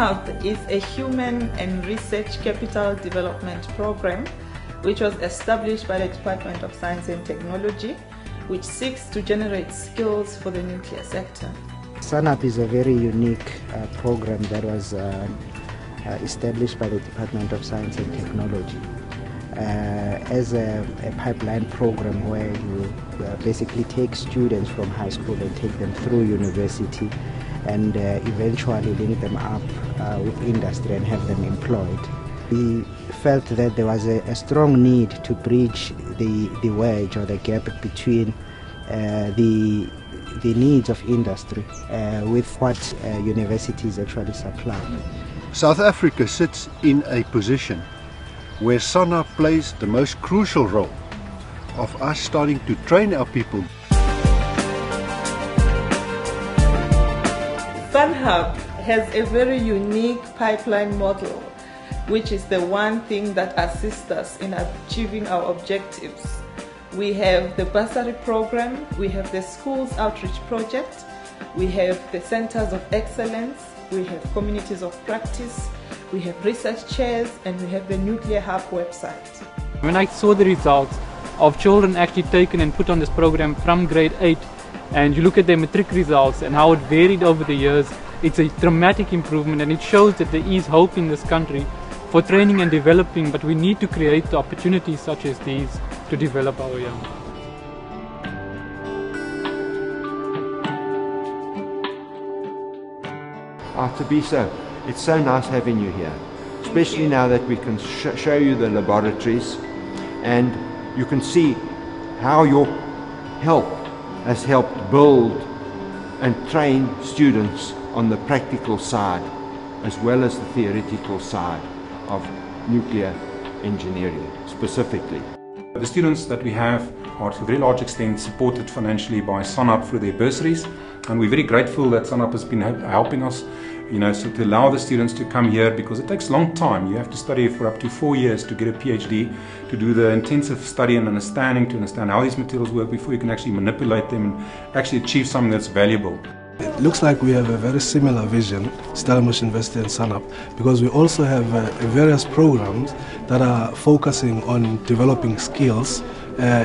SANHARP is a human and research capital development program which was established by the Department of Science and Technology, which seeks to generate skills for the nuclear sector. SANHARP is a very unique program that was established by the Department of Science and Technology as a pipeline program where you basically take students from high school and take them through university and eventually link them up with industry and have them employed. We felt that there was a strong need to bridge the wedge or the gap between the needs of industry with what universities actually supply. South Africa sits in a position where SANHARP plays the most crucial role of us starting to train our people. SANHARP has a very unique pipeline model, which is the one thing that assists us in achieving our objectives. We have the bursary program, we have the schools outreach project, we have the centers of excellence, we have communities of practice, we have research chairs, and we have the Nuclear Hub website. When I saw the results of children actually taken and put on this program from grade 8, and you look at their matric results and how it varied over the years, it's a dramatic improvement, and it shows that there is hope in this country for training and developing, but we need to create the opportunities such as these to develop our young. Tabisa, it's so nice having you here, especially now that we can show you the laboratories and you can see how your help has helped build and train students on the practical side as well as the theoretical side of nuclear engineering specifically. The students that we have are to a very large extent supported financially by SANHARP through their bursaries, and we're very grateful that SANHARP has been helping us, so to allow the students to come here, because it takes a long time. You have to study for up to 4 years to get a PhD, to do the intensive study and understanding, to understand how these materials work before you can actually manipulate them and actually achieve something that's valuable. It looks like we have a very similar vision, Stellenbosch University and SANHARP, because we also have various programs that are focusing on developing skills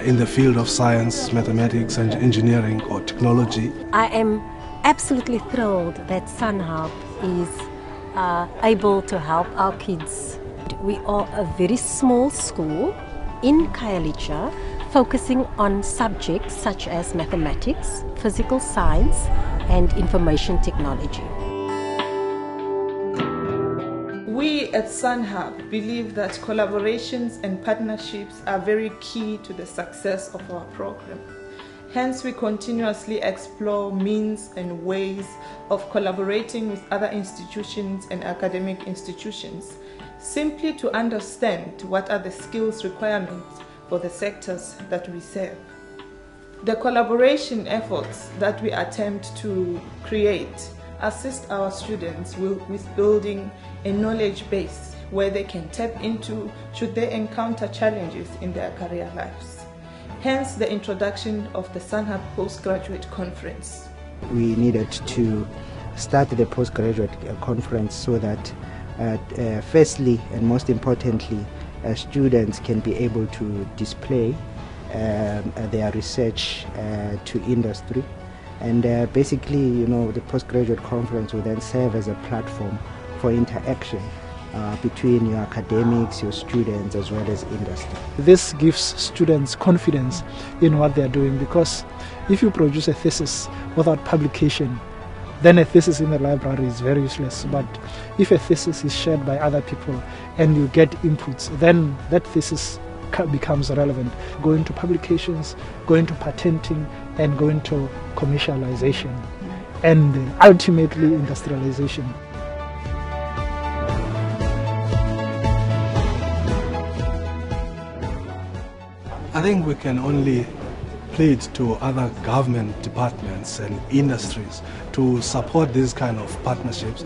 in the field of science, mathematics and engineering or technology. I am absolutely thrilled that SANHARP is able to help our kids. We are a very small school in Khayelitsha, focusing on subjects such as mathematics, physical science and information technology. We at SANHARP believe that collaborations and partnerships are very key to the success of our program. Hence, we continuously explore means and ways of collaborating with other institutions and academic institutions, simply to understand what are the skills requirements for the sectors that we serve. The collaboration efforts that we attempt to create assist our students with building a knowledge base where they can tap into should they encounter challenges in their career lives. Hence the introduction of the SANHARP Postgraduate Conference. We needed to start the postgraduate conference so that firstly and most importantly, students can be able to display their research to industry, and basically the postgraduate conference will then serve as a platform for interaction between your academics, your students as well as industry. This gives students confidence in what they are doing, because if you produce a thesis without publication, then a thesis in the library is very useless. But if a thesis is shared by other people and you get inputs, then that thesis becomes relevant. Going to publications, going to patenting, and going to commercialization, and ultimately industrialization. I think we can only plead to other government departments and industries to support these kind of partnerships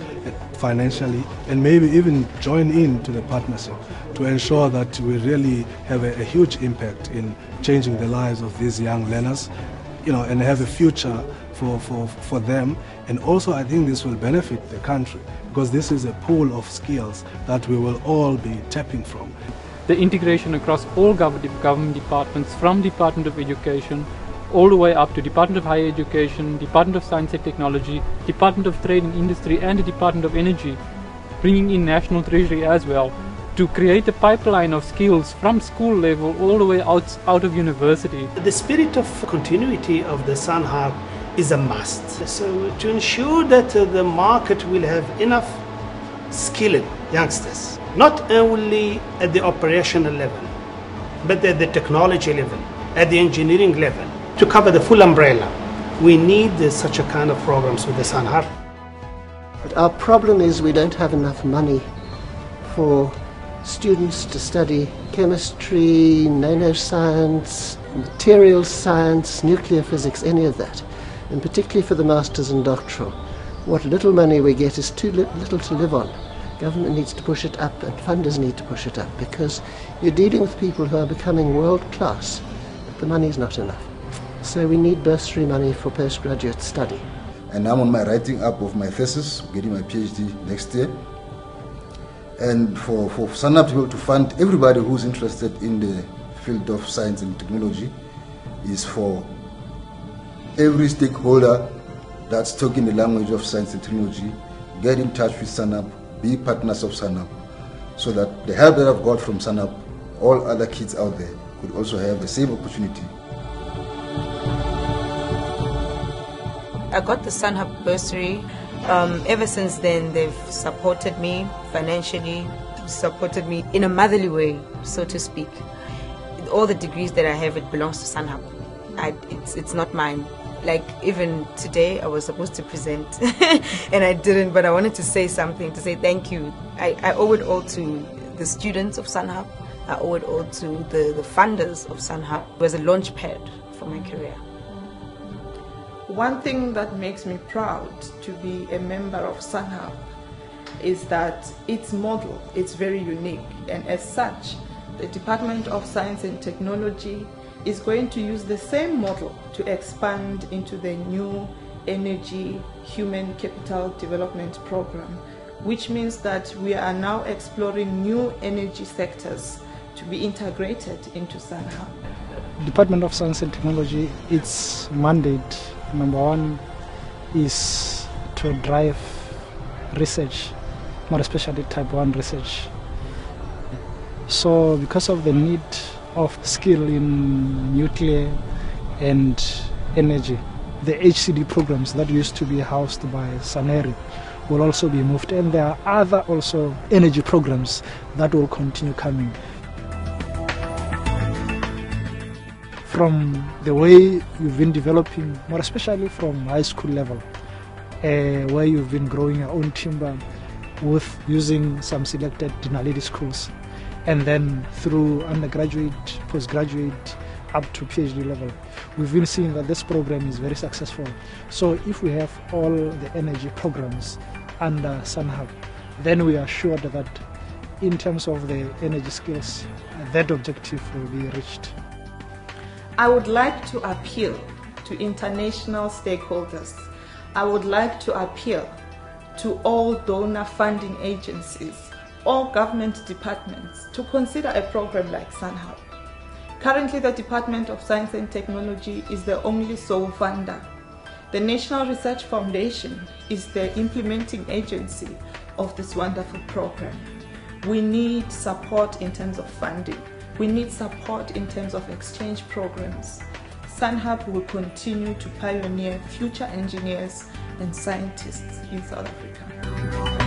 financially, and maybe even join in to the partnership to ensure that we really have a huge impact in changing the lives of these young learners, and have a future for them. And also I think this will benefit the country, because this is a pool of skills that we will all be tapping from. The integration across all government departments, from Department of Education all the way up to Department of Higher Education, Department of Science and Technology, Department of Trade and Industry, and the Department of Energy, bringing in National Treasury as well, to create a pipeline of skills from school level all the way out of university. The spirit of continuity of the SANHARP is a must. So to ensure that the market will have enough skilled youngsters, not only at the operational level, but at the technology level, at the engineering level, to cover the full umbrella. We need such a kind of programs with the SANHARP. But our problem is we don't have enough money for students to study chemistry, nanoscience, material science, nuclear physics, any of that. And particularly for the masters and doctoral. What little money we get is too little to live on. Government needs to push it up and funders need to push it up, because you're dealing with people who are becoming world class, but the money's not enough. So we need bursary money for postgraduate study. And I'm on my writing up of my thesis, getting my PhD next year. And for SANHARP to be able to fund everybody who's interested in the field of science and technology is for every stakeholder that's talking the language of science and technology, get in touch with SANHARP, be partners of SANHARP, so that the help that I've got from SANHARP, all other kids out there could also have the same opportunity. I got the SANHARP bursary. Ever since then, they've supported me financially, supported me in a motherly way, so to speak. All the degrees that I have, it belongs to SANHARP. It's not mine. Like even today, I was supposed to present and I didn't, but I wanted to say something, to say thank you. I owe it all to the students of SANHARP. I owe it all to the funders of SANHARP. It was a launch pad for my career. One thing that makes me proud to be a member of SANHARP is that its model is very unique, and as such, the Department of Science and Technology is going to use the same model to expand into the new Energy Human Capital Development Program, which means that we are now exploring new energy sectors to be integrated into SANHARP. Department of Science and Technology, its mandate, number one, is to drive research, more especially type 1 research. So because of the need of skill in nuclear and energy, the HCD programs that used to be housed by SANHARP will also be moved, and there are other also energy programs that will continue coming. From the way you've been developing, more especially from high school level, where you've been growing your own timber with using some selected Dinaledi schools, and then through undergraduate, postgraduate, up to PhD level, we've been seeing that this program is very successful. So if we have all the energy programs under SANHARP, then we are sure that in terms of the energy skills, that objective will be reached. I would like to appeal to international stakeholders. I would like to appeal to all donor funding agencies, all government departments, to consider a program like SANHARP. Currently, the Department of Science and Technology is the only sole funder. The National Research Foundation is the implementing agency of this wonderful program. We need support in terms of funding. We need support in terms of exchange programs. SANHARP will continue to pioneer future engineers and scientists in South Africa.